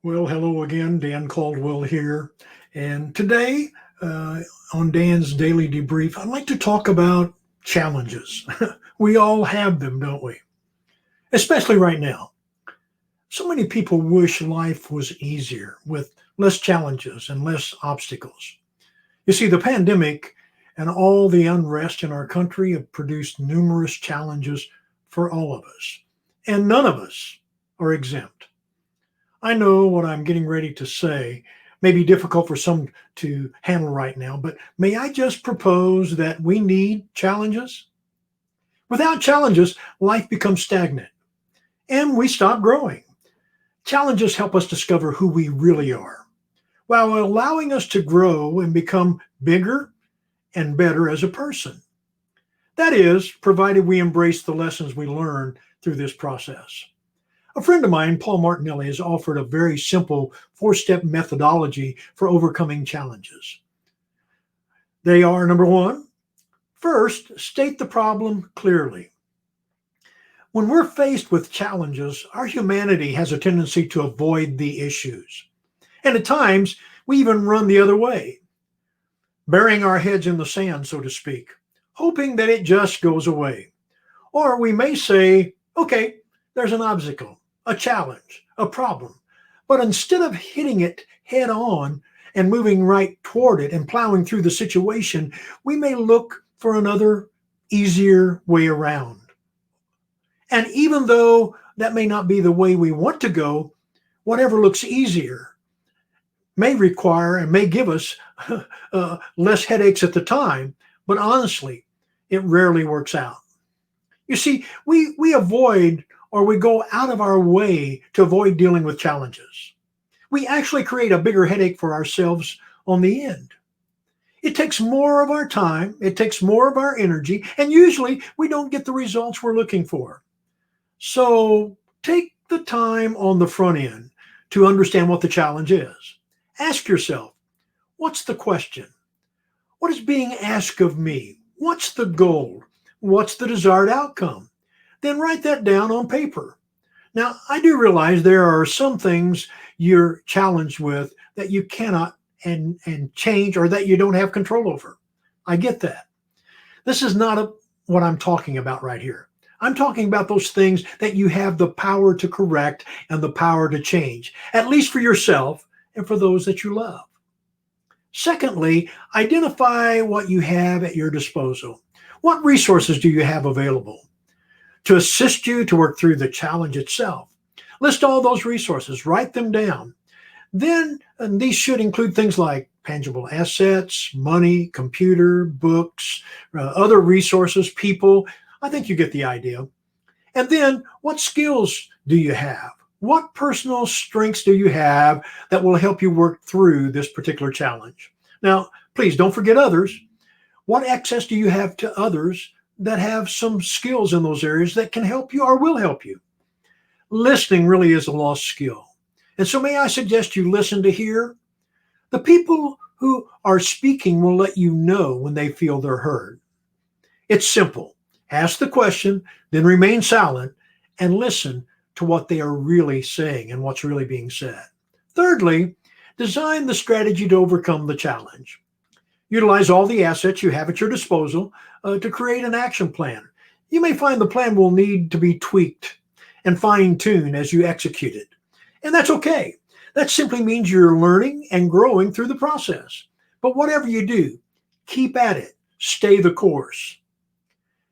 Well, hello again. Dan Caldwell here. And today, on Dan's Daily Debrief, I'd like to talk about challenges. We all have them, don't we? Especially right now. So many people wish life was easier with less challenges and less obstacles. You see, the pandemic and all the unrest in our country have produced numerous challenges for all of us, and none of us are exempt. I know what I'm getting ready to say may be difficult for some to handle right now, but may I just propose that we need challenges? Without challenges, life becomes stagnant and we stop growing. Challenges help us discover who we really are while allowing us to grow and become bigger and better as a person. That is, provided we embrace the lessons we learn through this process. A friend of mine, Paul Martinelli, has offered a very simple four-step methodology for overcoming challenges. They are number one, first, state the problem clearly. When we're faced with challenges, our humanity has a tendency to avoid the issues. And at times, we even run the other way, burying our heads in the sand, so to speak, hoping that it just goes away. Or we may say, okay, there's an obstacle, a challenge, a problem. But instead of hitting it head on and moving right toward it and plowing through the situation, we may look for another easier way around. And even though that may not be the way we want to go, whatever looks easier may require and may give us less headaches at the time. But honestly, it rarely works out. You see, we avoid or we go out of our way to avoid dealing with challenges. We actually create a bigger headache for ourselves on the end. It takes more of our time, it takes more of our energy, and usually we don't get the results we're looking for. So take the time on the front end to understand what the challenge is. Ask yourself, what's the question? What is being asked of me? What's the goal? What's the desired outcome? Then write that down on paper. Now, I do realize there are some things you're challenged with that you cannot and change or that you don't have control over. I get that. This is not what I'm talking about right here. I'm talking about those things that you have the power to correct and the power to change, at least for yourself and for those that you love. Secondly, identify what you have at your disposal. What resources do you have available to assist you to work through the challenge itself? List all those resources, write them down. Then, and these should include things like tangible assets, money, computer, books, other resources, people. I think you get the idea. And then, what skills do you have? What personal strengths do you have that will help you work through this particular challenge? Now, please don't forget others. What access do you have to others that have some skills in those areas that can help you or will help you? Listening really is a lost skill. And so may I suggest you listen to hear? The people who are speaking will let you know when they feel they're heard. It's simple. Ask the question, then remain silent and listen to what they are really saying and what's really being said. Thirdly, design the strategy to overcome the challenge. Utilize all the assets you have at your disposal to create an action plan. You may find the plan will need to be tweaked and fine-tuned as you execute it. And that's okay. That simply means you're learning and growing through the process. But whatever you do, keep at it. Stay the course.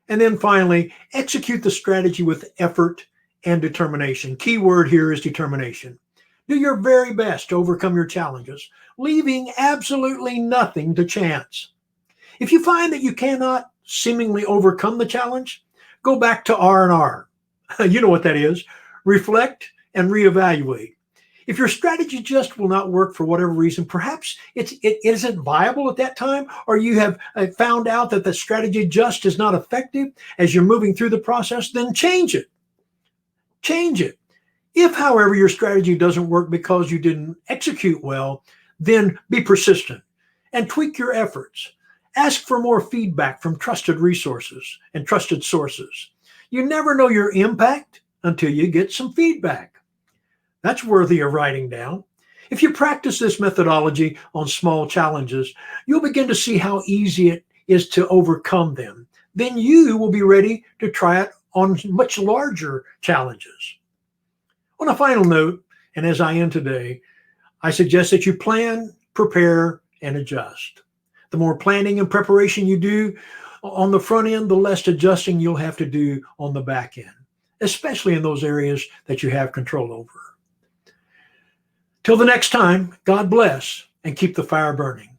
And then finally, execute the strategy with effort and determination. Key word here is determination. Do your very best to overcome your challenges, leaving absolutely nothing to chance. If you find that you cannot seemingly overcome the challenge, go back to R&R. You know what that is. Reflect and reevaluate. If your strategy just will not work for whatever reason, perhaps it isn't viable at that time, or you have found out that the strategy just is not effective as you're moving through the process, then change it. Change it. If, however, your strategy doesn't work because you didn't execute well, then be persistent and tweak your efforts. Ask for more feedback from trusted resources and trusted sources. You never know your impact until you get some feedback. That's worthy of writing down. If you practice this methodology on small challenges, you'll begin to see how easy it is to overcome them. Then you will be ready to try it on much larger challenges. On a final note, and as I end today, I suggest that you plan, prepare, and adjust. The more planning and preparation you do on the front end, the less adjusting you'll have to do on the back end, especially in those areas that you have control over. Till the next time, God bless and keep the fire burning.